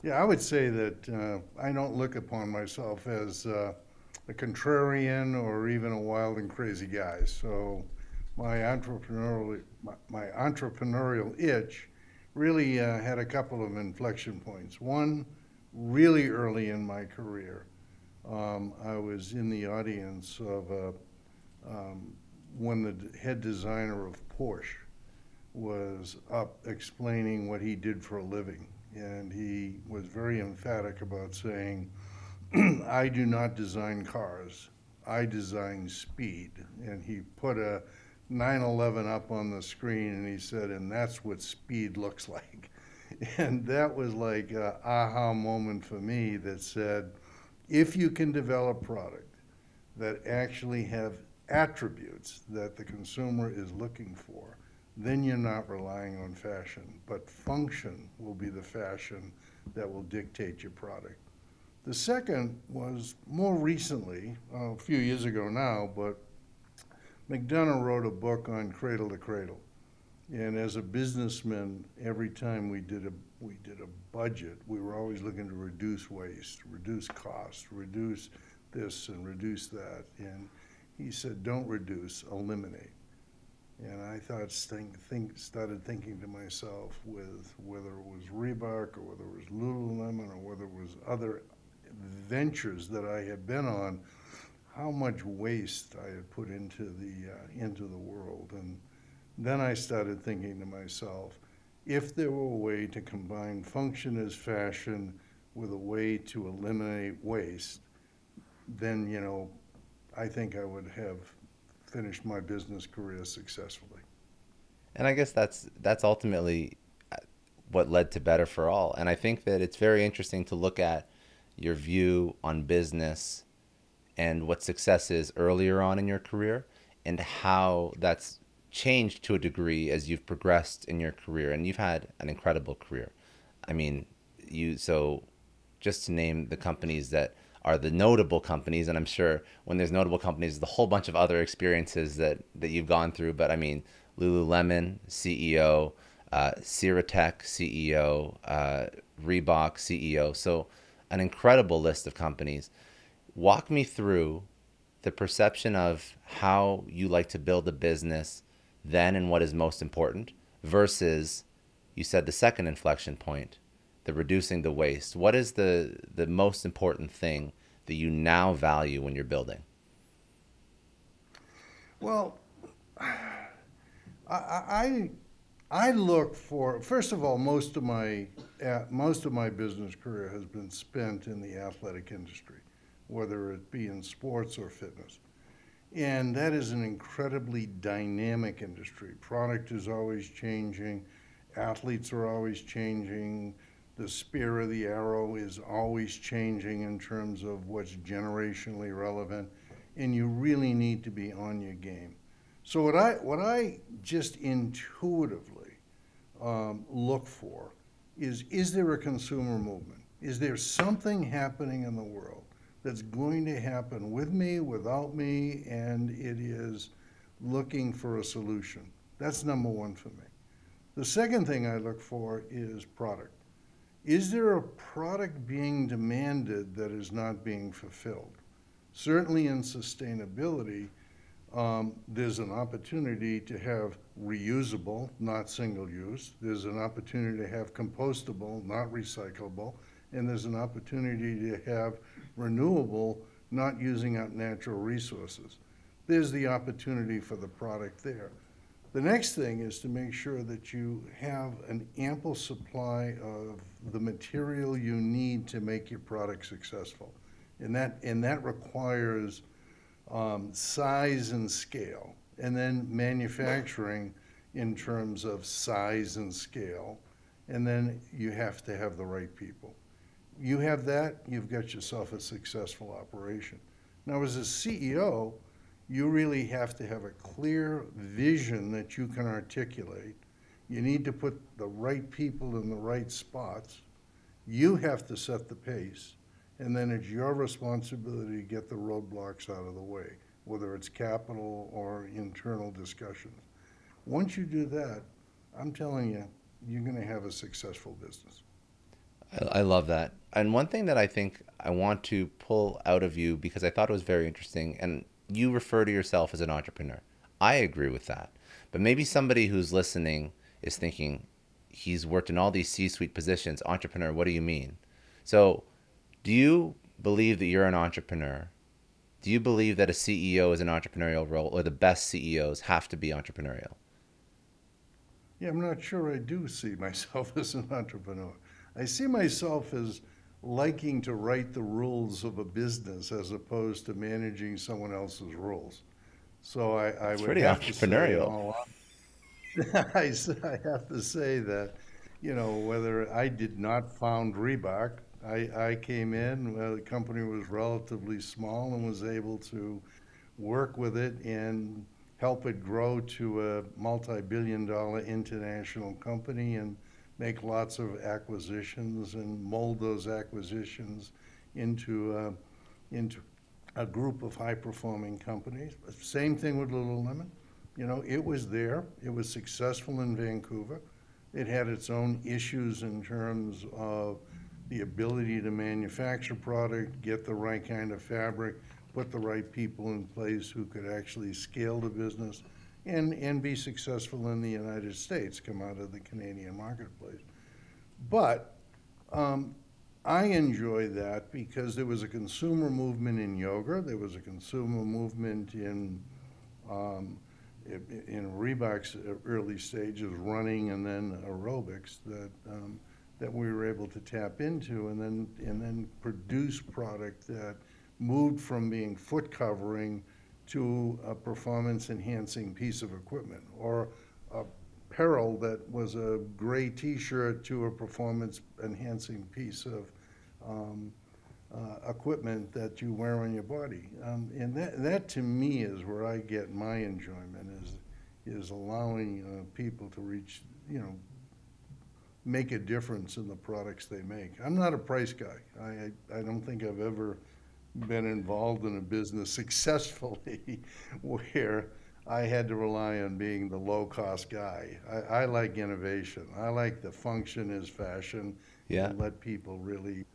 Yeah, I would say that I don't look upon myself as a contrarian or even a wild and crazy guy. So my entrepreneurial itch really had a couple of inflection points. One, really early in my career, I was in the audience of when the head designer of Porsche was up explaining what he did for a living. And he was very emphatic about saying, I do not design cars, I design speed. And he put a 911 up on the screen and he said, and that's what speed looks like. And that was like a aha moment for me that said, if you can develop product that actually have attributes that the consumer is looking for, then you're not relying on fashion, but function will be the fashion that will dictate your product. The second was more recently, a few years ago now, but McDonough wrote a book on cradle to cradle. And as a businessman, every time we did a budget, we were always looking to reduce waste, reduce cost, reduce this and reduce that. And he said, don't reduce, eliminate. And I started thinking to myself, with whether it was Reebok or whether it was Lululemon or whether it was other ventures that I had been on, how much waste I had put into the world. And then I started thinking to myself, if there were a way to combine function as fashion with a way to eliminate waste, then, I think I would have finished my business career successfully. And I guess that's ultimately what led to Better for All. And I think that it's very interesting to look at your view on business and what success is earlier on in your career and how that's changed to a degree as you've progressed in your career. And you've had an incredible career. I mean, so just to name the companies that are the notable companies, and I'm sure when there's notable companies, there's a whole bunch of other experiences that you've gone through. But I mean, Lululemon CEO, Ciratech CEO, Reebok CEO. So an incredible list of companies. Walk me through the perception of how you like to build a business then and what is most important versus, you said, the second inflection point, the reducing the waste. What is the most important thing that you now value when you're building? Well, I, I look for, first of all, most of my business career has been spent in the athletic industry, whether it be in sports or fitness. And that is an incredibly dynamic industry. Product is always changing, athletes are always changing, the spear of the arrow is always changing in terms of what's generationally relevant, and you really need to be on your game. So what I just intuitively look for is there a consumer movement? Is there something happening in the world that's going to happen with me, without me, and it is looking for a solution? That's number one for me. The second thing I look for is product. Is there a product being demanded that is not being fulfilled? Certainly in sustainability, there's an opportunity to have reusable, not single use. There's an opportunity to have compostable, not recyclable. And there's an opportunity to have renewable, not using up natural resources. There's the opportunity for the product there. The next thing is to make sure that you have an ample supply of the material you need to make your product successful. And that requires size and scale, and then manufacturing in terms of size and scale, and then you have to have the right people. You have that, you've got yourself a successful operation. Now, as a CEO, you really have to have a clear vision that you can articulate. You need to put the right people in the right spots. You have to set the pace, and then it's your responsibility to get the roadblocks out of the way, whether it's capital or internal discussions. Once you do that, I'm telling you, you're going to have a successful business. I love that. And one thing that I think I want to pull out of you, because I thought it was very interesting, and you refer to yourself as an entrepreneur. I agree with that. But maybe somebody who's listening is thinking, he's worked in all these C-suite positions. Entrepreneur, what do you mean? So, do you believe that you're an entrepreneur? Do you believe that a CEO is an entrepreneurial role, or the best CEOs have to be entrepreneurial? Yeah, I'm not sure I do see myself as an entrepreneur. I see myself as liking to write the rules of a business as opposed to managing someone else's rules. So I It's would pretty have to say, in entrepreneurial. all I have to say that, whether I did not found Reebok, I came in, the company was relatively small and was able to work with it and help it grow to a multi-billion dollar international company and make lots of acquisitions and mold those acquisitions into a group of high-performing companies. Same thing with Lululemon. It was there. It was successful in Vancouver. It had its own issues in terms of the ability to manufacture product, get the right kind of fabric, put the right people in place who could actually scale the business and be successful in the United States, come out of the Canadian marketplace. But I enjoy that because there was a consumer movement in yoga. There was a consumer movement um, in Reebok's early stages, running and then aerobics that we were able to tap into and then produce product that moved from being foot covering to a performance enhancing piece of equipment, or apparel that was a gray t-shirt to a performance enhancing piece of um, equipment that you wear on your body. And that to me is where I get my enjoyment, is allowing people to reach, make a difference in the products they make. I'm not a price guy. I don't think I've ever been involved in a business successfully where I had to rely on being the low-cost guy. I like innovation. I like the function is fashion Yeah. and let people really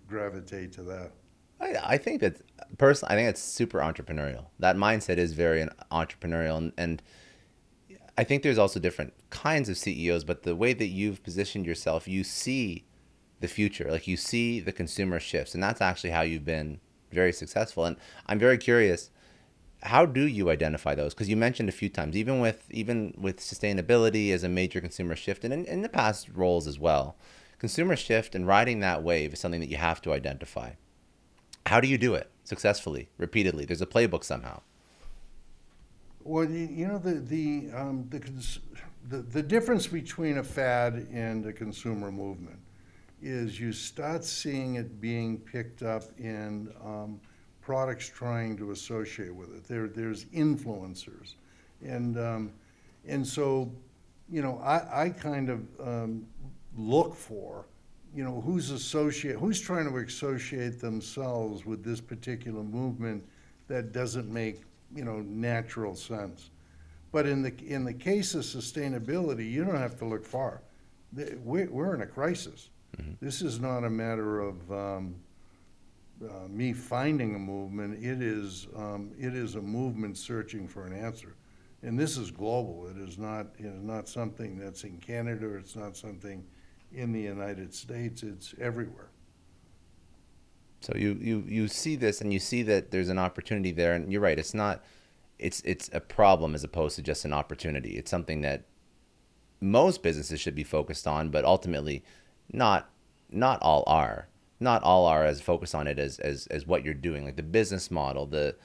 gravitate to that. I think that personally, I think it's super entrepreneurial. That mindset is very entrepreneurial, and I think there's also different kinds of CEOs, but the way that you've positioned yourself, you see the future, like you see the consumer shifts, and that's actually how you've been very successful. And I'm very curious, how do you identify those? Because you mentioned a few times, even with sustainability as a major consumer shift, and in the past roles as well, consumer shift and riding that wave is something that you have to identify. How do you do it successfully, repeatedly? There's a playbook somehow. Well, the difference between a fad and a consumer movement is you start seeing it being picked up in products trying to associate with it. There's influencers, and so I kind of look for who's trying to associate themselves with this particular movement that doesn't make natural sense. But in the case of sustainability, you don't have to look far. We're in a crisis. Mm-hmm. This is not a matter of me finding a movement. It is a movement searching for an answer, and this is global. It is not something that's in Canada. It's not something in the United States. It's everywhere. So you see this, and you see that there's an opportunity there, and you're right. It's a problem as opposed to just an opportunity. It's something that most businesses should be focused on, but ultimately, not not all are. Not all are as focused on it as what you're doing. Like the business model, the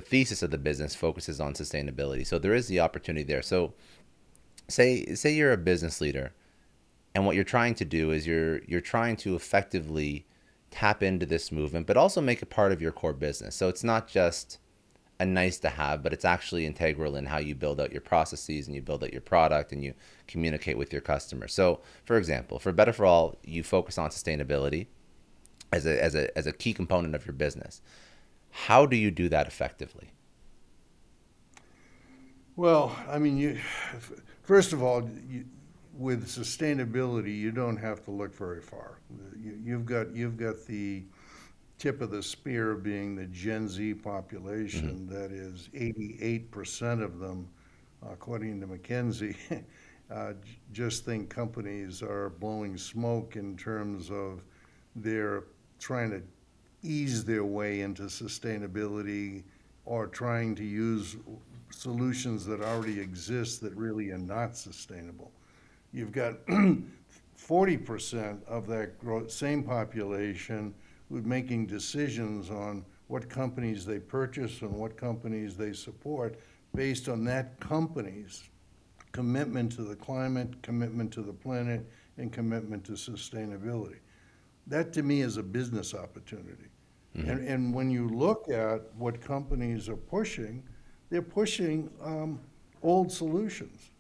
thesis of the business focuses on sustainability. So there is the opportunity there. So say you're a business leader, and what you're trying to do is you're trying to effectively tap into this movement, but also make it part of your core business. So it's not just a nice to have, but it's actually integral in how you build out your processes and you build out your product and you communicate with your customers. So, for example, for Better for All, you focus on sustainability as a key component of your business. How do you do that effectively? Well, I mean, first of all, with sustainability, you don't have to look very far. You've got the tip of the spear being the Gen Z population. That is 88% of them, according to McKinsey, just think companies are blowing smoke in terms of they're trying to ease their way into sustainability or trying to use solutions that already exist that really are not sustainable. You've got 40% of that same population who's making decisions on what companies they purchase and what companies they support based on that company's commitment to the climate, commitment to the planet, and commitment to sustainability. That to me is a business opportunity. And when you look at what companies are pushing, they're pushing old solutions.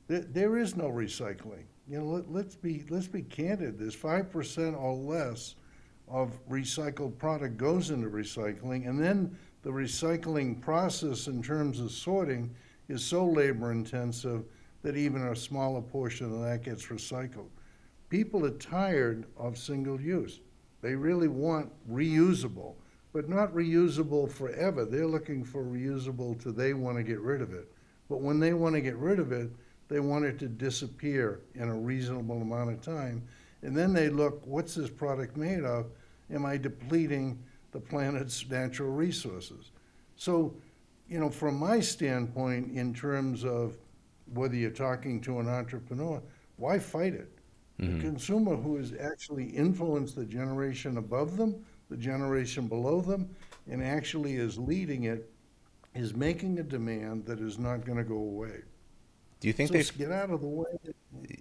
There is no recycling. You know, let's be candid. There's 5% or less of recycled product goes into recycling, and then the recycling process in terms of sorting is so labor intensive that even a smaller portion of that gets recycled. People are tired of single use. They really want reusable, but not reusable forever. They're looking for reusable till they want to get rid of it. But when they want to get rid of it, they want it to disappear in a reasonable amount of time. And then they look, what's this product made of? Am I depleting the planet's natural resources? So, you know, from my standpoint, in terms of whether you're talking to an entrepreneur, why fight it? The consumer who has actually influenced the generation above them, the generation below them, and actually is leading it, is making a demand that is not going to go away. Do you think So they get out of the way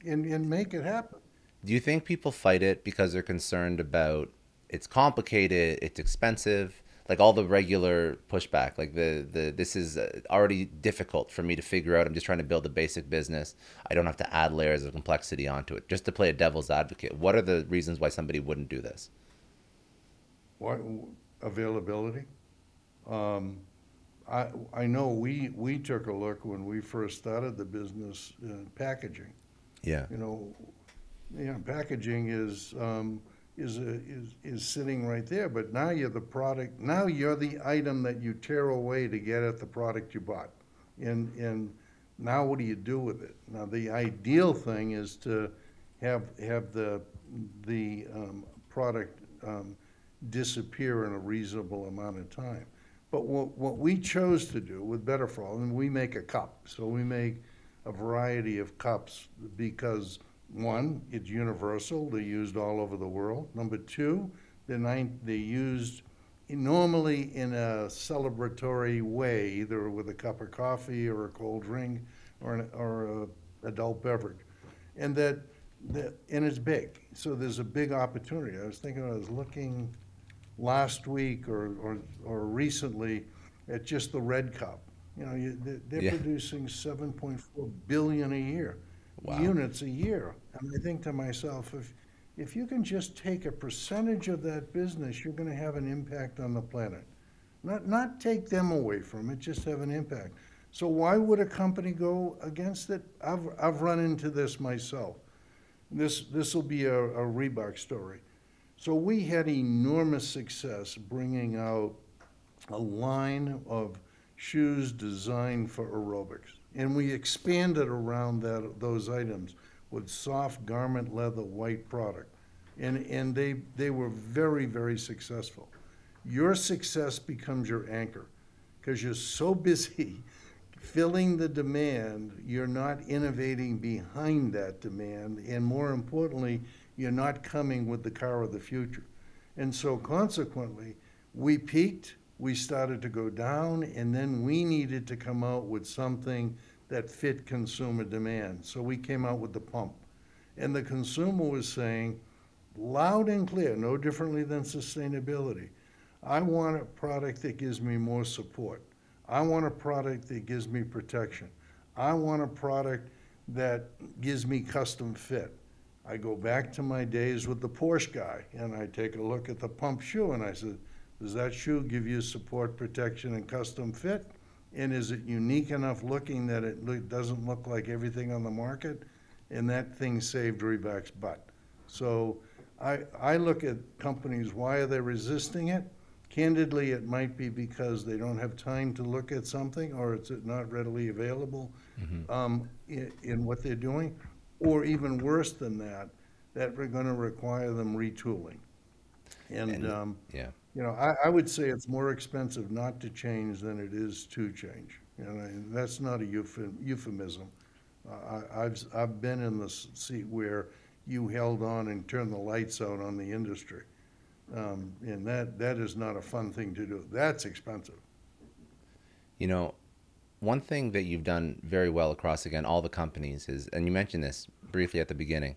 and make it happen. do you think people fight it because they're concerned about it's complicated, it's expensive, like all the regular pushback, like the this is already difficult for me to figure out. I'm just trying to build a basic business. I don't have to add layers of complexity onto it. Just to play a devil's advocate, what are the reasons why somebody wouldn't do this? What availability? I know we took a look when we first started the business, packaging. Yeah. You know, packaging is sitting right there, but now you're the product. Now you're the item that you tear away to get at the product you bought, and now what do you do with it? Now the ideal thing is to have the product disappear in a reasonable amount of time. But what we chose to do with Better For All, and we make a cup. So we make a variety of cups because, one, it's universal. They're used all over the world. Number two, they're used normally in a celebratory way, either with a cup of coffee or a cold drink or an adult beverage. And and it's big. So there's a big opportunity. I was looking last week or recently at just the red cup. You know, they're producing 7.4 billion a year, units a year. And I think to myself, if you can just take a percentage of that business, you're going to have an impact on the planet. Not take them away from it, just have an impact. So why would a company go against it? I've run into this myself. This will be a Reebok story. So we had enormous success bringing out a line of shoes designed for aerobics. And we expanded around those items with soft garment leather white product. And they were very, very successful. Your success becomes your anchor because you're so busy filling the demand, you're not innovating behind that demand, and more importantly, you're not coming with the car of the future. And so consequently, we peaked, we started to go down, and then we needed to come out with something that fit consumer demand. So we came out with the pump. And the consumer was saying, loud and clear, no differently than sustainability, I want a product that gives me more support. I want a product that gives me protection. I want a product that gives me custom fit. I go back to my days with the Porsche guy, and I take a look at the pump shoe, and I said, does that shoe give you support, protection, and custom fit? And is it unique enough looking that it doesn't look like everything on the market? and that thing saved Reebok's butt. So I look at companies, why are they resisting it? Candidly, it might be because they don't have time to look at something, or it's not readily available in what they're doing, or even worse than that, that we're going to require them retooling. And, Yeah. I would say it's more expensive not to change than it is to change. And that's not a euphemism. I've been in the seat where you held on and turned the lights out on the industry. And that is not a fun thing to do. That's expensive. You know, one thing that you've done very well across, again, all the companies is, and you mentioned this briefly at the beginning,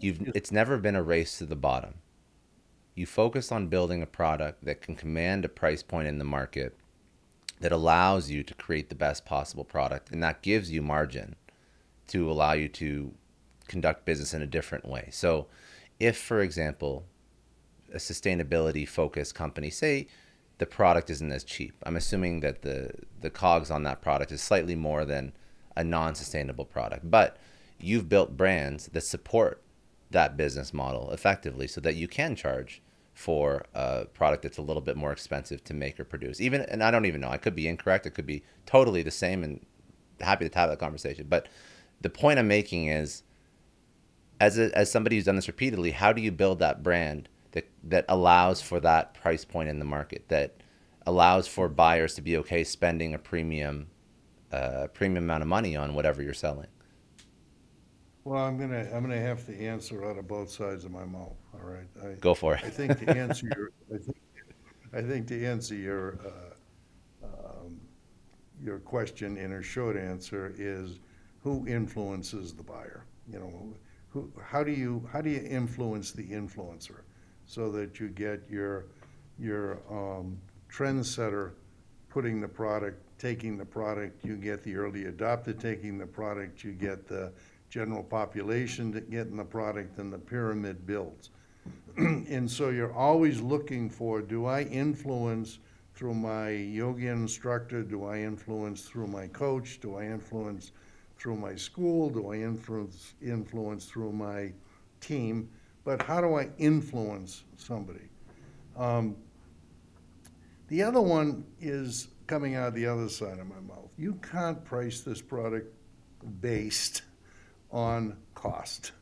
it's never been a race to the bottom. You focus on building a product that can command a price point in the market that allows you to create the best possible product, and that gives you margin to allow you to conduct business in a different way. So if, for example, a sustainability focused company, say the product isn't as cheap, I'm assuming that the COGS on that product is slightly more than a non-sustainable product, but you've built brands that support that business model effectively so that you can charge for a product that's a little bit more expensive to make or produce. Even, and I don't even know, I could be incorrect, it could be totally the same, and happy to have that conversation. But the point I'm making is, as somebody who's done this repeatedly, how do you build that brand that allows for that price point in the market, that allows for buyers to be okay spending a premium amount of money on whatever you're selling? Well, I'm gonna have to answer out of both sides of my mouth. All right. Go for I it. think to answer your, I think to answer your question in a short answer is, who influences the buyer? How do you influence the influencer so that you get your trendsetter putting the product, taking the product, you get the early adopter taking the product, you get the general population getting the product, and the pyramid builds. And so you're always looking for, do I influence through my yoga instructor? Do I influence through my coach? Do I influence through my school? Do I influence through my team? But how do I influence somebody? The other one is coming out the other side of my mouth. You can't price this product based on cost.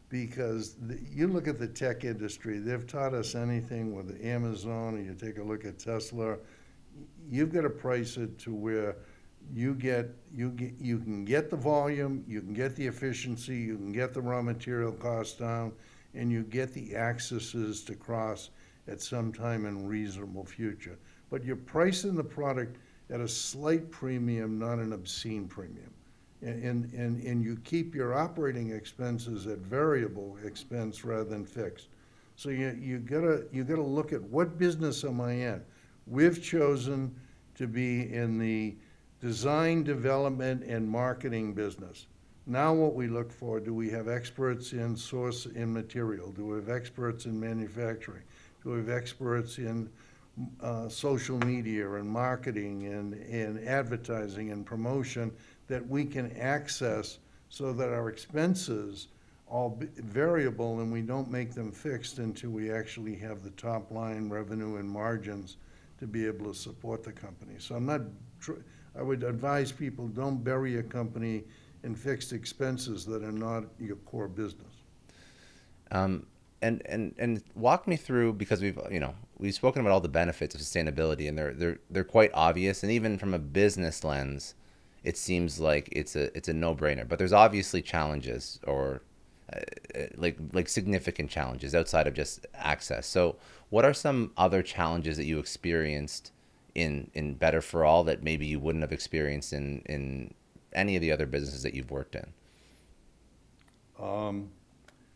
Because you look at the tech industry, they've taught us anything with Amazon, or you take a look at Tesla, you've got to price it to where you can get the volume, you can get the efficiency, you can get the raw material cost down, and you get the accesses to cross at some time in reasonable future. But you're pricing the product at a slight premium, not an obscene premium. And you keep your operating expenses at variable expense rather than fixed. So you gotta look at, what business am I in? We've chosen to be in the design, development, and marketing business. Now what we look for, do we have experts in source and material? Do we have experts in manufacturing? Do we have experts in social media and marketing and advertising and promotion that we can access so that our expenses all variable and we don't make them fixed until we actually have the top line revenue and margins to be able to support the company. So I would advise people, don't bury a company in fixed expenses that are not your core business. And walk me through, because we've spoken about all the benefits of sustainability, and they're quite obvious, and even from a business lens, it seems like it's a no-brainer. But there's obviously challenges, or like significant challenges outside of just access. So what are some other challenges that you experienced in Better for All that maybe you wouldn't have experienced in any of the other businesses that you've worked in?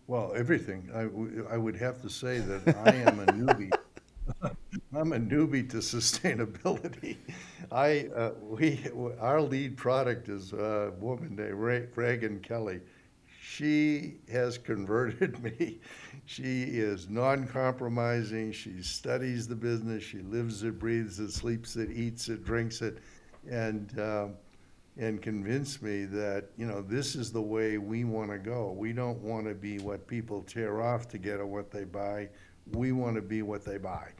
Well, everything. I would have to say that I am a newbie. I'm a newbie to sustainability. Our lead product is a woman named Reagan Kelly. She has converted me. She is non-compromising. She studies the business. She lives it, breathes it, sleeps it, eats it, drinks it, and and convinced me that, this is the way we want to go. We don't want to be what people tear off to get or what they buy. We want to be what they buy.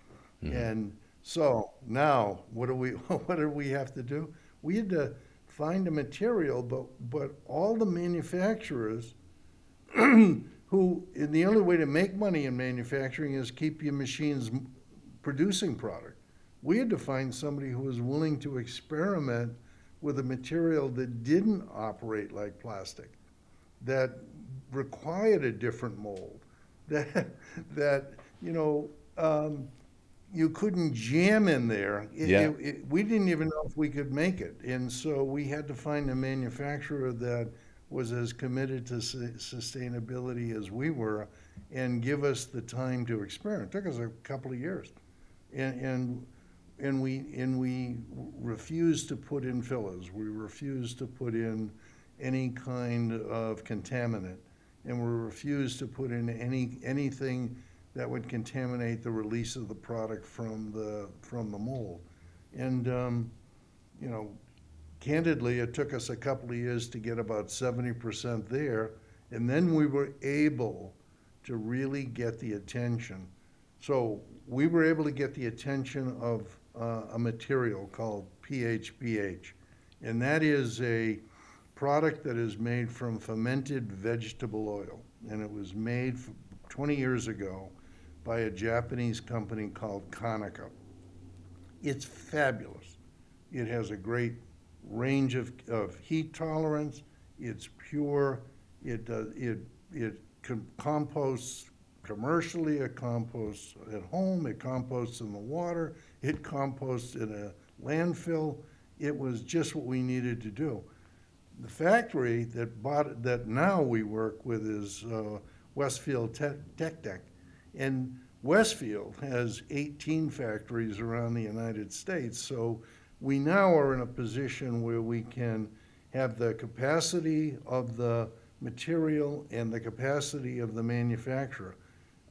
And so now what do we what do we have to do? We had to find a material, but all the manufacturers who, and the only way to make money in manufacturing is keep your machines producing product. We had to find somebody who was willing to experiment with a material that didn't operate like plastic, that required a different mold, that you couldn't jam in there. We didn't even know if we could make it. And so we had to find a manufacturer that was as committed to sustainability as we were and give us the time to experiment. It took us a couple of years. And we refused to put in fillers. We refused to put in any kind of contaminant. And we refused to put in anything that would contaminate the release of the product from the mold. And candidly, it took us a couple of years to get about 70% there, and then we were able to really get the attention. So we were able to get the attention of a material called PHBH, and that is a product that is made from fermented vegetable oil, and it was made 20 years ago by a Japanese company called Konica. It's fabulous. It has a great range of heat tolerance. It's pure. It composts commercially. It composts at home. It composts in the water. It composts in a landfill. It was just what we needed to do. The factory that now we work with is Westfield Tech Deck. And Westfield has 18 factories around the United States. So we now are in a position where we can have the capacity of the material and the capacity of the manufacturer.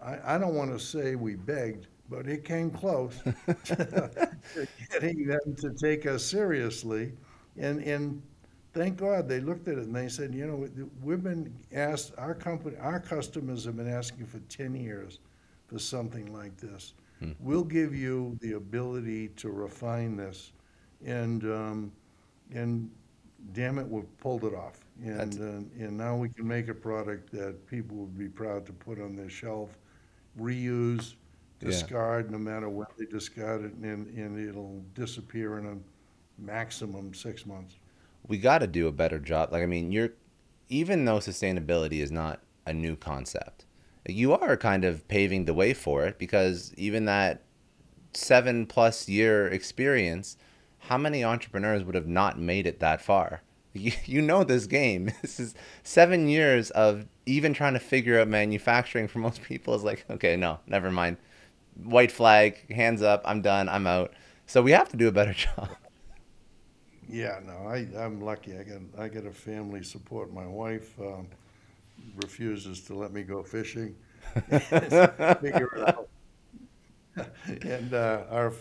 I don't want to say we begged, but it came close to getting them to take us seriously. And thank God they looked at it and they said, we've been asked, our customers have been asking for 10 years for something like this. We'll give you the ability to refine this. And damn it, we've pulled it off. And now we can make a product that people would be proud to put on their shelf, reuse, discard, no matter when they discard it, and it'll disappear in a maximum 6 months. We got to do a better job. Even though sustainability is not a new concept, you are kind of paving the way for it, because even that 7+ year experience, how many entrepreneurs would have not made it that far? You know this game. This is 7 years of even trying to figure out manufacturing for most people is like, okay, no, never mind. White flag, hands up, I'm done, I'm out. So we have to do a better job. Yeah, no, I'm lucky. I got a family support. My wife refuses to let me go fishing. Figure it out. And our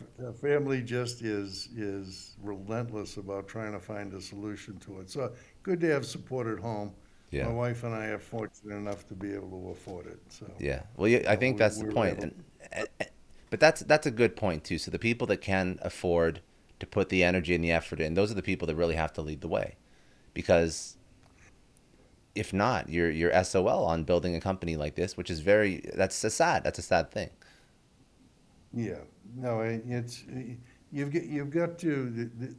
family just is relentless about trying to find a solution to it. So good to have support at home. Yeah. My wife and I are fortunate enough to be able to afford it. So yeah, well, I think that's the point. But that's a good point too. So the people that can afford to put the energy and the effort in, those are the people that really have to lead the way, because if not, you're SOL on building a company like this, which is that's a sad thing. Yeah, no, it's you've got to the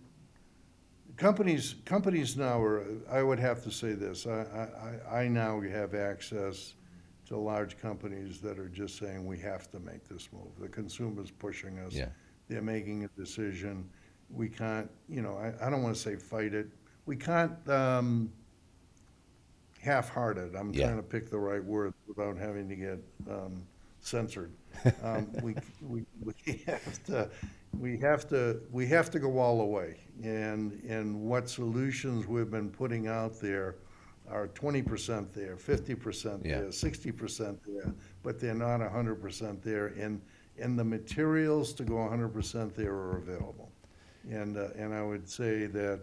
companies now are. I would have to say this. I now have access to large companies that are just saying we have to make this move. The consumer's pushing us. Yeah. They're making a decision. We can't. I don't want to say fight it. We can't half-hearted. I'm trying to pick the right word without having to get censored. We have to go all the way. And what solutions we've been putting out there are 20% there, 50% there, 60% there, but they're not 100% there. And the materials to go 100% there are available. And I would say that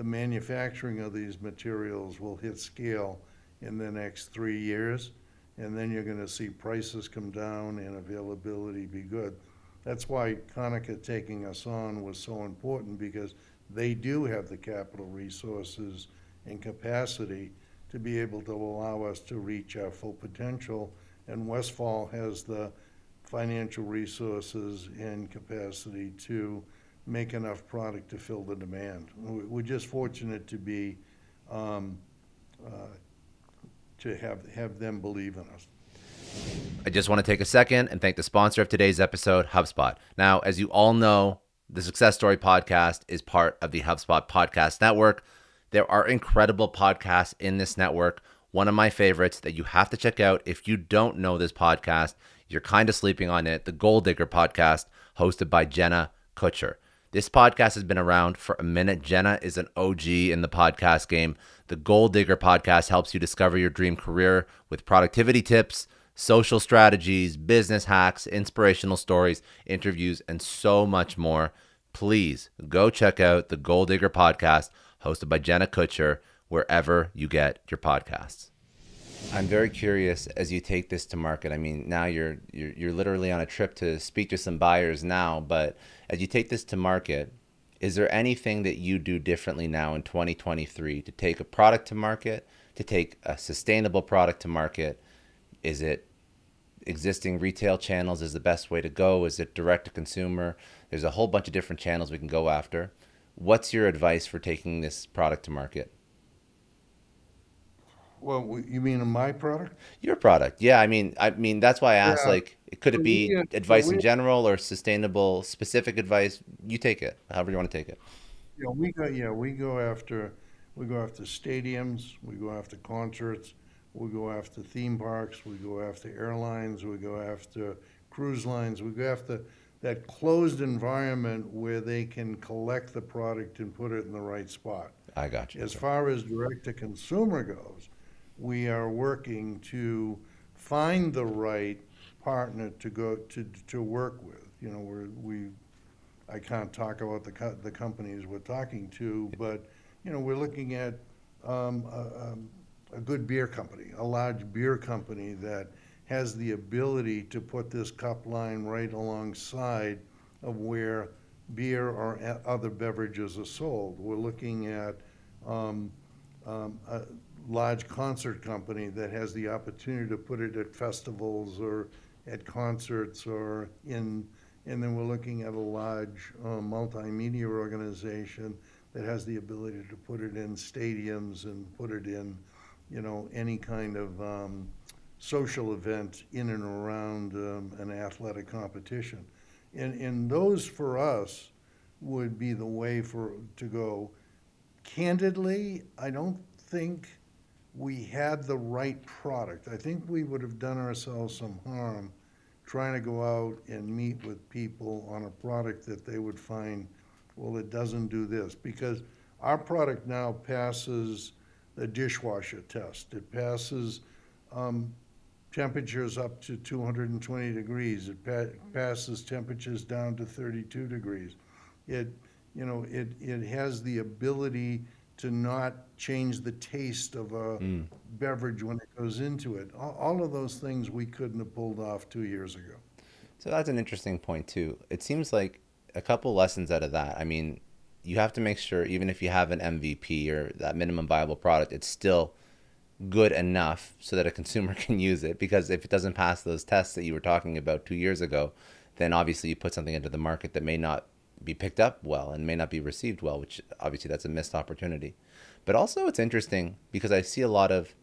the manufacturing of these materials will hit scale in the next 3 years, and then you're gonna see prices come down and availability be good. That's why Konica taking us on was so important, because they do have the capital resources and capacity to be able to allow us to reach our full potential, and Westfall has the financial resources and capacity to make enough product to fill the demand. We're just fortunate to be, to have them believe in us. I just want to take a second and thank the sponsor of today's episode, HubSpot. Now, as you all know, the Success Story podcast is part of the HubSpot podcast network. There are incredible podcasts in this network. One of my favorites that you have to check out if you don't know this podcast, you're kind of sleeping on it, the Goal Digger podcast, hosted by Jenna Kutcher. This podcast has been around for a minute. Jenna is an OG in the podcast game. The Goal Digger podcast helps you discover your dream career with productivity tips, social strategies, business hacks, inspirational stories, interviews, and so much more. Please go check out the Goal Digger podcast hosted by Jenna Kutcher wherever you get your podcasts. I'm very curious as you take this to market. I mean, now you're literally on a trip to speak to some buyers now, but as you take this to market, is there anything that you do differently now in 2023 to take a product to market, to take a sustainable product to market? Is it existing retail channels is the best way to go? Is it direct to consumer? There's a whole bunch of different channels we can go after. What's your advice for taking this product to market? Well, you mean in my product? Your product. Yeah, I mean that's why I asked, Yeah. like, could it be We, advice in we, general or sustainable specific advice? You take it, however you want to take it. we go after stadiums, we go after concerts, we go after theme parks, we go after airlines, we go after cruise lines, we go after that closed environment where they can collect the product and put it in the right spot. I got you. As far as direct to consumer goes, we are working to find the right partner to go to work with. You know, I can't talk about the companies we're talking to, but you know, we're looking at a good beer company, a large beer company that has the ability to put this cup line right alongside of where beer or other beverages are sold. We're looking at a large concert company that has the opportunity to put it at festivals or at concerts and then we're looking at a large multimedia organization that has the ability to put it in stadiums and put it in, you know, any kind of social event in and around an athletic competition. And those for us would be the way to go. Candidly, I don't think we had the right product. I think we would have done ourselves some harm trying to go out and meet with people on a product that they would find, well, it doesn't do this. Because our product now passes the dishwasher test. It passes temperatures up to 220 degrees. It passes temperatures down to 32 degrees. It has the ability to not change the taste of a beverage when it goes into it. All of those things we couldn't have pulled off 2 years ago. So that's an interesting point too. It seems like a couple lessons out of that. I mean, you have to make sure, even if you have an MVP or that minimum viable product, it's still good enough so that a consumer can use it. Because if it doesn't pass those tests that you were talking about 2 years ago, then obviously you put something into the market that may not be picked up well and may not be received well, which obviously that's a missed opportunity. But also it's interesting because I see a lot of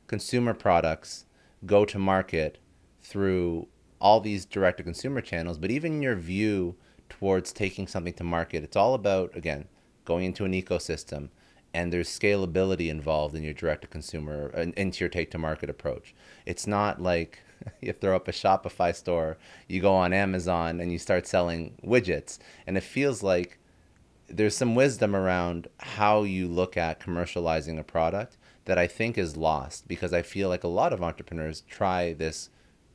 consumer products go to market through all these direct-to-consumer channels, but even your view towards taking something to market, it's all about, again, going into an ecosystem, and there's scalability involved in your direct-to-consumer, into your take-to-market approach. It's not like you throw up a Shopify store, you go on Amazon, and you start selling widgets. And it feels like there's some wisdom around how you look at commercializing a product that I think is lost, because I feel like a lot of entrepreneurs try this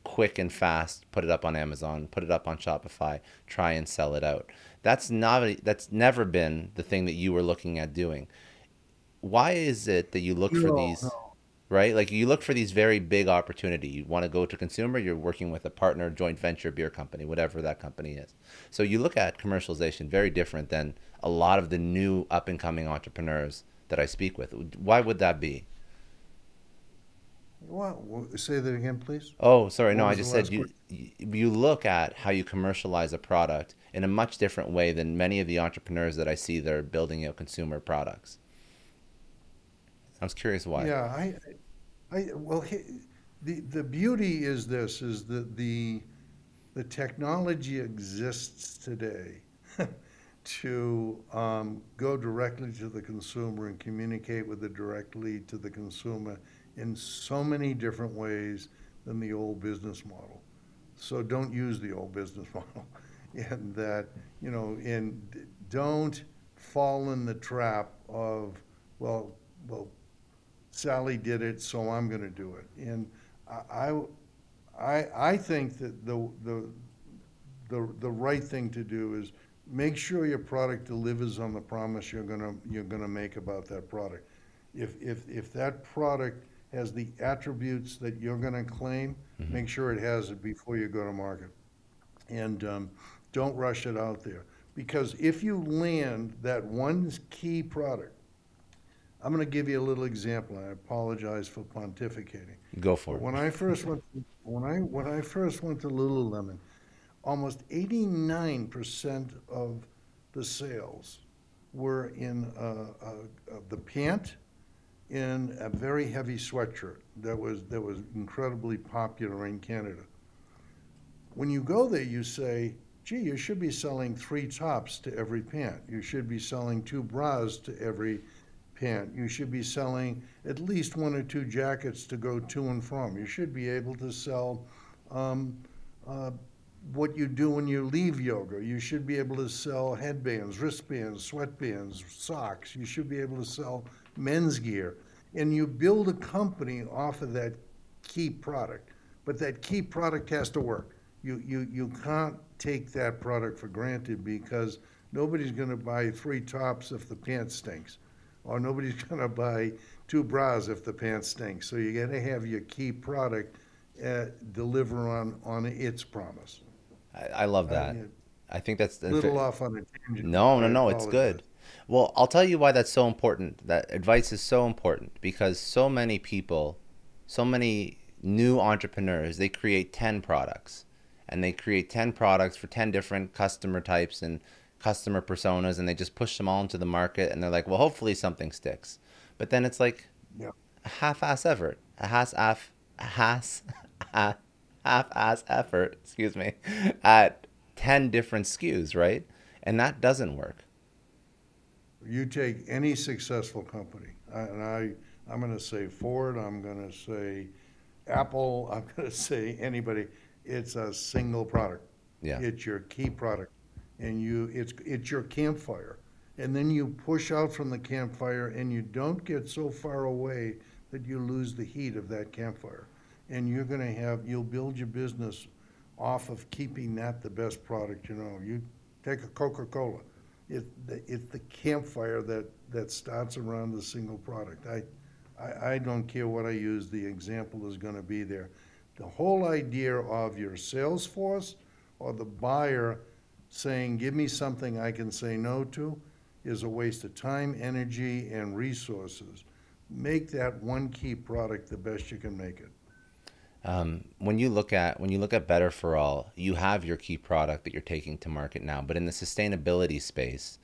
quick and fast, put it up on Amazon, put it up on Shopify, try and sell it out. That's never been the thing that you were looking at doing. why is it that you look for No, these, no. right? Like you look for these very big opportunity. You want to go to consumer, you're working with a partner, joint venture beer company, whatever that company is. So you look at commercialization very different than a lot of the new up and coming entrepreneurs that I speak with. Why would that be? Say that again, please. Oh, sorry. What No, I was the just said last question? you look at how you commercialize a product in a much different way than many of the entrepreneurs that I see that are building out consumer products. I was curious why. Yeah, well, the beauty is this, is that the technology exists today to go directly to the consumer and communicate with it directly to the consumer in so many different ways than the old business model. So don't use the old business model. And that, and don't fall in the trap of, well, well, Sally did it, so I'm going to do it. And I, I think that the right thing to do is make sure your product delivers on the promise you're gonna make about that product. If that product has the attributes that you're gonna claim, Hmm. make sure it has it before you go to market. And don't rush it out there. Because if you land that one key product, I'm going to give you a little example. I apologize for pontificating, Go for but it. when I first went to Lululemon, almost 89% of the sales were in the pant in a very heavy sweatshirt that was incredibly popular in Canada. When you go there, you say, gee, you should be selling 3 tops to every pant. You should be selling 2 bras to every pant. You should be selling at least 1 or 2 jackets to go to and from. You should be able to sell um, uh, what you do when you leave yoga. You should be able to sell headbands, wristbands, sweatbands, socks. You should be able to sell men's gear. And you build a company off of that key product. But that key product has to work. You can't take that product for granted because nobody's going to buy 3 tops if the pants stinks, or nobody's going to buy 2 bras if the pants stink. So you got to have your key product deliver on its promise. I love I, that. a I think that's little off on a tangent. no, I no, no, it's apologize. good. Well, I'll tell you why that's so important. That advice is so important because so many people, so many new entrepreneurs, they create 10 products and they create 10 products for 10 different customer types and customer personas and they just push them all into the market and they're like, well, hopefully something sticks. But then it's like Yeah. a half-ass effort, a half-ass effort, excuse me, at 10 different SKUs, right? And that doesn't work. You take any successful company, I'm going to say Ford, I'm going to say Apple, I'm going to say anybody. It's a single product. Yeah. It's your key product, and it's your campfire. And then you push out from the campfire, and you don't get so far away that you lose the heat of that campfire. And you'll build your business off of keeping that the best product. You take a Coca-Cola. It's the campfire that starts around the single product. I don't care what I use, the example is gonna be there. The whole idea of your sales force or the buyer saying, give me something I can say no to, is a waste of time, energy, and resources. Make that one key product the best you can make it. When you look at Better for All, you have your key product that you're taking to market now. But in the sustainability space,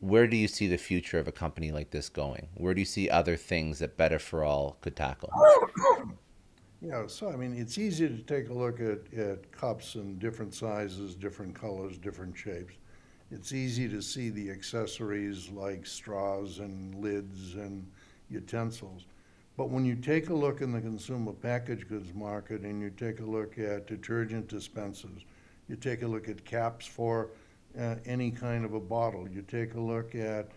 where do you see the future of a company like this going? Where do you see other things that Better for All could tackle? Yeah, so I mean, it's easy to take a look at cups in different sizes, different colors, different shapes. It's easy to see the accessories like straws and lids and utensils. But when you take a look in the consumer packaged goods market and you take a look at detergent dispensers, you take a look at caps for any kind of a bottle, you take a look at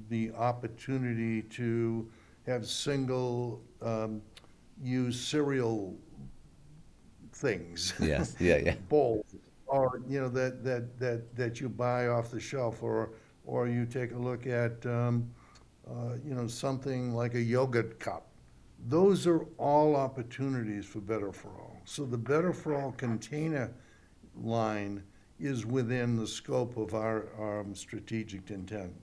the opportunity to have single use cereal things, Yes. Yeah. Yeah. bowls, or that you buy off the shelf, or you take a look at something like a yogurt cup. Those are all opportunities for Better for All. So the Better for All container line is within the scope of our strategic intent.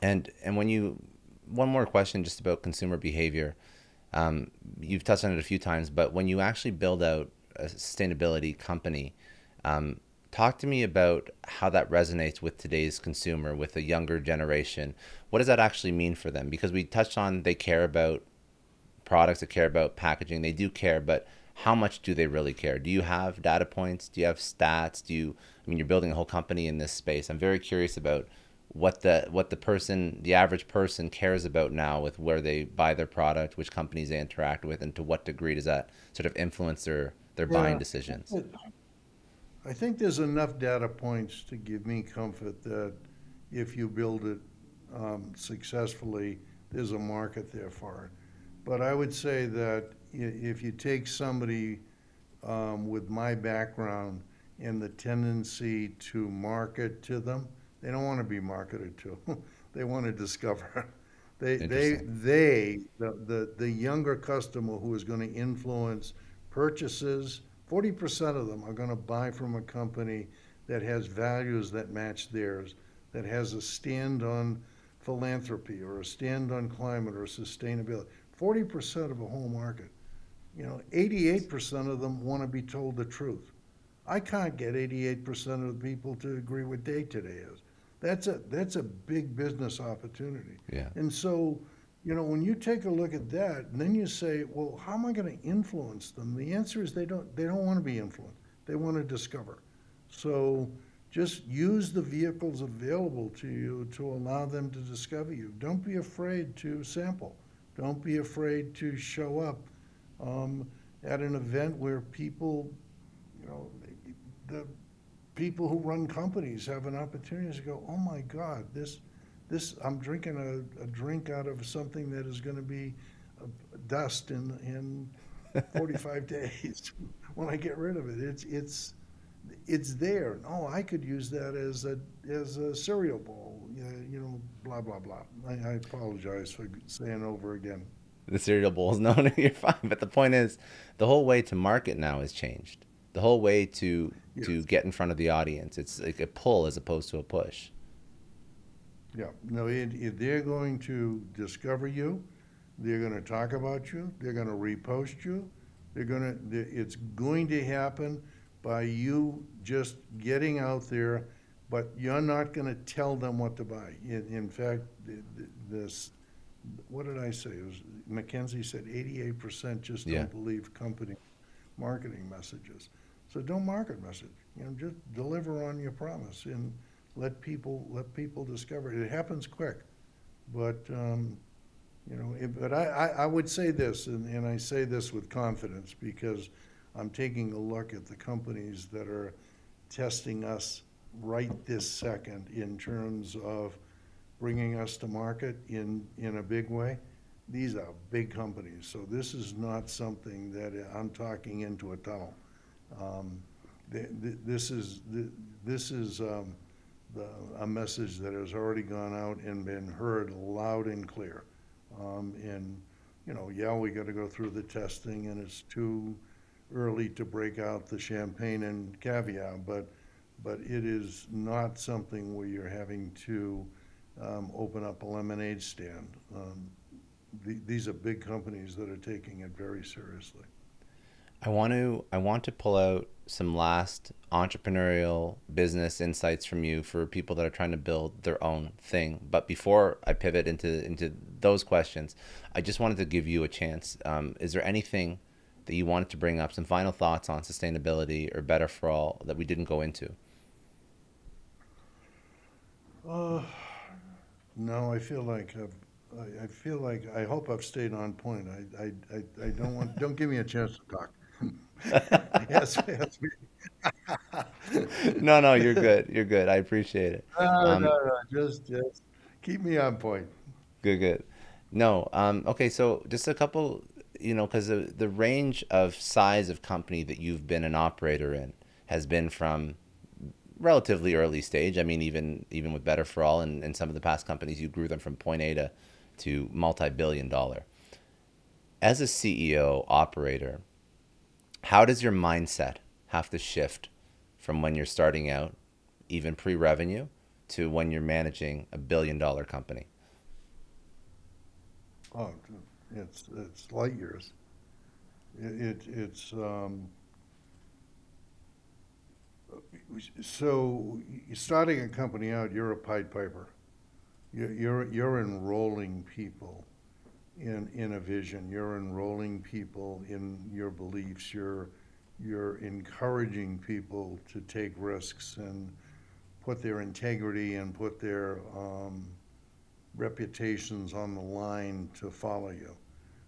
And when you, one more question just about consumer behavior. You've touched on it a few times, but when you actually build out a sustainability company, talk to me about how that resonates with today's consumer, with the younger generation. What does that actually mean for them? Because we touched on they care about products, they care about packaging, they do care, but how much do they really care? Do you have data points? Do you have stats? I mean, you're building a whole company in this space. I'm very curious about what the person, the average person cares about now with where they buy their product, which companies they interact with, and to what degree does that sort of influence their buying Yeah, decisions? I think there's enough data points to give me comfort that if you build it successfully, there's a market there for it. But I would say that if you take somebody with my background and the tendency to market to them, they don't want to be marketed to. They want to discover. Interesting. The younger customer who is going to influence purchases, 40% of them are going to buy from a company that has values that match theirs, that has a stand on philanthropy or a stand on climate or sustainability. 40% of a whole market. 88% of them want to be told the truth. I can't get 88% of the people to agree what day today is. That's a big business opportunity. Yeah. And so, when you take a look at that, and then you say, well, how am I going to influence them? The answer is they don't want to be influenced. They want to discover. So just use the vehicles available to you to allow them to discover you. Don't be afraid to sample. Don't be afraid to show up at an event where people, the people who run companies have an opportunity to go, oh my God, this I'm drinking a drink out of something that is going to be dust in 45 days when I get rid of it. It's there. Oh, I could use that as a cereal bowl. Blah blah blah. I apologize for saying over again. The cereal bowls, no, no, you're fine. But the point is, the whole way to market now has changed. The whole way to Yes. get in front of the audience, it's like a pull as opposed to a push. Yeah. No, they're going to discover you. They're going to talk about you. They're going to repost you. It's going to happen by you just getting out there, but you're not going to tell them what to buy. In fact, this, what did I say? It was, McKinsey said 88% just Yeah. don't believe company marketing messages. So don't market message. Just deliver on your promise and let people discover it. It happens quick, but but I would say this, and I say this with confidence because I'm taking a look at the companies that are testing us right this second in terms of bringing us to market in a big way. These are big companies, so this is not something that I'm talking into a tunnel. Um, this is a message that has already gone out and been heard loud and clear. And yeah, we got to go through the testing, and it's too early to break out the champagne and caviar, but it is not something where you're having to open up a lemonade stand. These are big companies that are taking it very seriously. I want to pull out some last entrepreneurial business insights from you for people that are trying to build their own thing. But before I pivot into those questions, I just wanted to give you a chance. Is there anything that you wanted to bring up, some final thoughts on sustainability or Better for All that we didn't go into? Uh, no, I feel like I hope I've stayed on point. I don't give me a chance to talk. Yes, yes. No, no, you're good. You're good. I appreciate it. No, no, Um, no. Just keep me on point. Good, good. No, okay, so just a couple, because the range of size of company that you've been an operator in has been from relatively early stage. I mean, even with Better for All and some of the past companies, you grew them from point A to multi-billion dollar. As a CEO operator, how does your mindset have to shift from when you're starting out, even pre-revenue, to when you're managing $1 billion company? Oh, it's light years. It's so starting a company out, you're a Pied Piper. You're enrolling people in a vision. You're enrolling people in your beliefs. You're encouraging people to take risks and put their integrity and put their reputations on the line to follow you.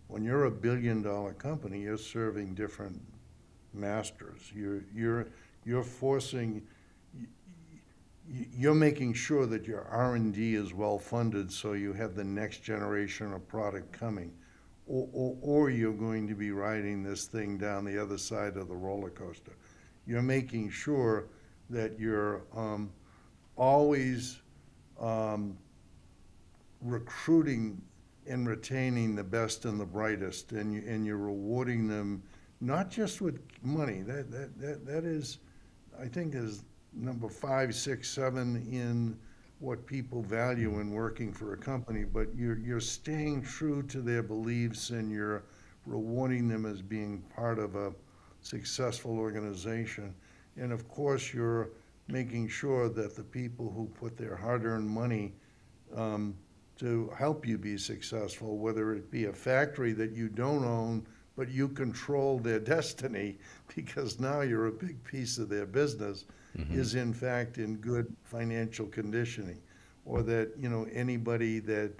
When you're $1 billion company, you're serving different masters. You're forcing, you're making sure that your R&D is well funded so you have the next generation of product coming. Or you're going to be riding this thing down the other side of the roller coaster. You're making sure that you're always recruiting and retaining the best and the brightest, and you're rewarding them not just with money. That is, I think, is number 5, 6, 7 in what people value in working for a company. But you're staying true to their beliefs, and you're rewarding them as being part of a successful organization. And of course, you're making sure that the people who put their hard-earned money to help you be successful, whether it be a factory that you don't own, but you control their destiny because now you're a big piece of their business, is in fact in good financial conditioning. Or that, anybody that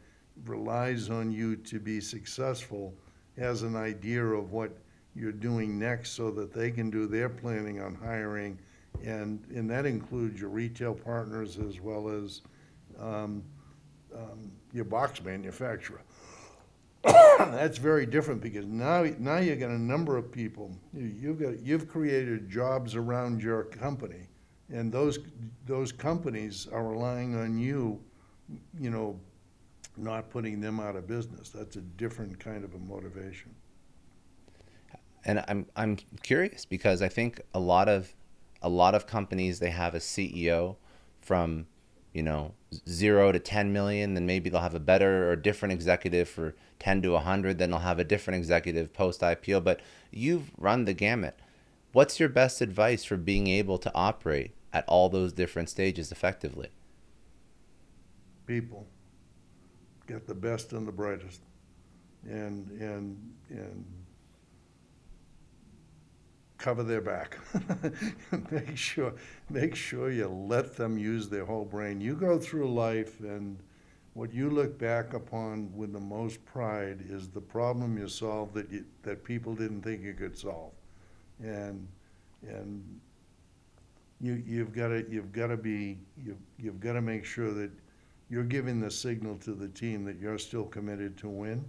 relies on you to be successful has an idea of what you're doing next so that they can do their planning on hiring. And that includes your retail partners as well as your box manufacturer. That's very different because now you got a number of people. You've created jobs around your company, and those companies are relying on you, not putting them out of business. That's a different kind of a motivation. And I'm curious because I think a lot of companies, they have a CEO from 0 to 10 million, then maybe they'll have a better or different executive for 10 to 100, then they'll have a different executive post IPO. But you've run the gamut. What's your best advice for being able to operate at all those different stages effectively? People get the best and the brightest, and cover their back. Make sure you let them use their whole brain. You go through life, and what you look back upon with the most pride is the problem you solved that people didn't think you could solve. And you've got to make sure that you're giving the signal to the team that you're still committed to win,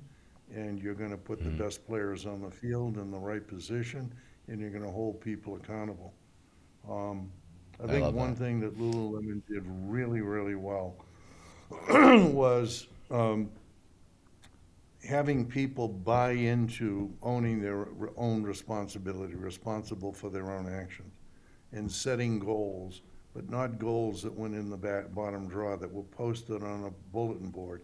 and you're going to put the best players on the field in the right position, and you're going to hold people accountable. I think one thing that Lululemon did really, really well was having people buy into owning their own responsibility, responsible for their own actions, and setting goals, but not goals that went in the bottom drawer, that were posted on a bulletin board.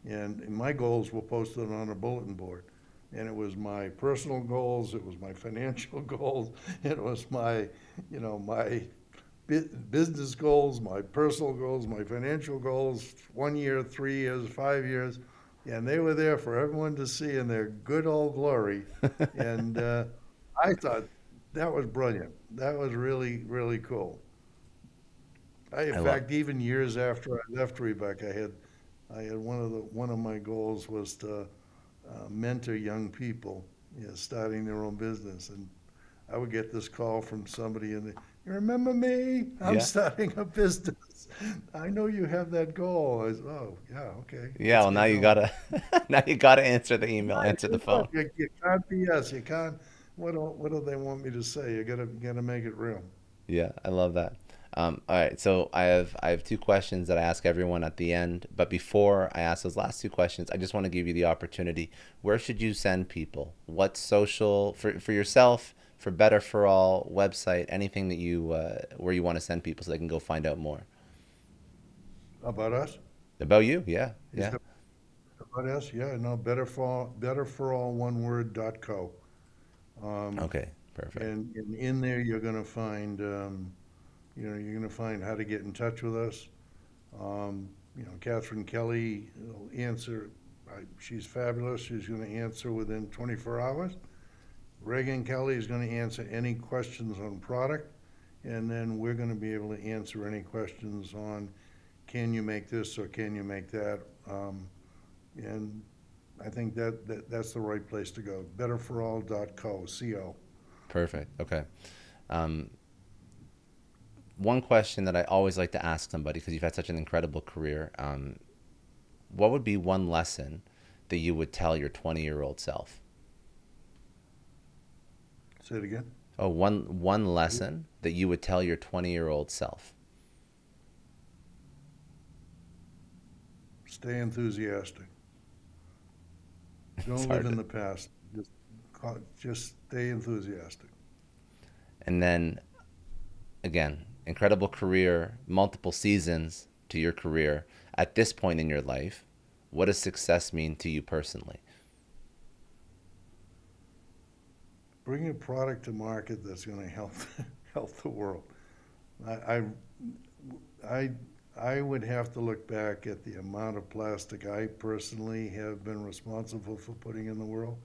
And my goals were posted on a bulletin board. And it was my personal goals, it was my financial goals, it was my business goals, my personal goals, my financial goals, 1 year, 3 years, 5 years. And they were there for everyone to see in their good old glory. And I thought that was brilliant. That was really, really cool. In fact, even years after I left Reebok, I had one of my goals was to mentor young people, starting their own business. And I would get this call from somebody, and you remember me? I'm starting a business. I know you have that goal. I said, oh, yeah, okay. Yeah, well, now you gotta now you gotta answer the email, answer the phone. You can't BS. You can't. What do they want me to say? You gotta make it real. Yeah, I love that. All right, so I have two questions that I ask everyone at the end. But before I ask those last two questions, I just want to give you the opportunity. Where should you send people? What social for yourself, for Better for All website, anything that you where you want to send people so they can go find out more About us? about you? Yeah, Is yeah. that about us? Yeah, no, better for all, one word, .co. Um, Okay, perfect. and in there, you're gonna find, you're gonna find how to get in touch with us. Catherine Kelly will answer. She's fabulous. She's gonna answer within 24 hours. Reagan Kelly is gonna answer any questions on product, and then we're gonna be able to answer any questions on, can you make this or can you make that? And I think that's the right place to go. Betterforall.co, C-O. Perfect. Okay. Um, One question that I always like to ask somebody, because you've had such an incredible career, what would be one lesson that you would tell your 20-year-old self? Say it again. Oh, one lesson that you would tell your 20-year-old self. Stay enthusiastic. It's Don't live hard in to, the past. Just stay enthusiastic. and then again, incredible career, multiple seasons to your career. At this point in your life, what does success mean to you personally? Bring a product to market that's going to help help the world. I, I I I would have to look back at the amount of plastic I personally have been responsible for putting in the world,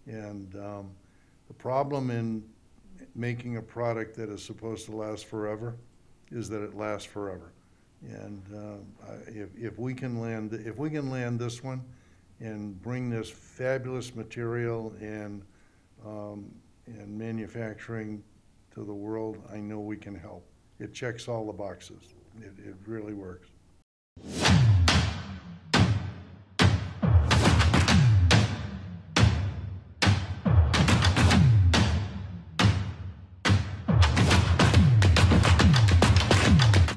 and the problem in making a product that is supposed to last forever is that it lasts forever. And if we can land this one and bring this fabulous material um, and manufacturing to the world, I know we can help. It checks all the boxes. It really works.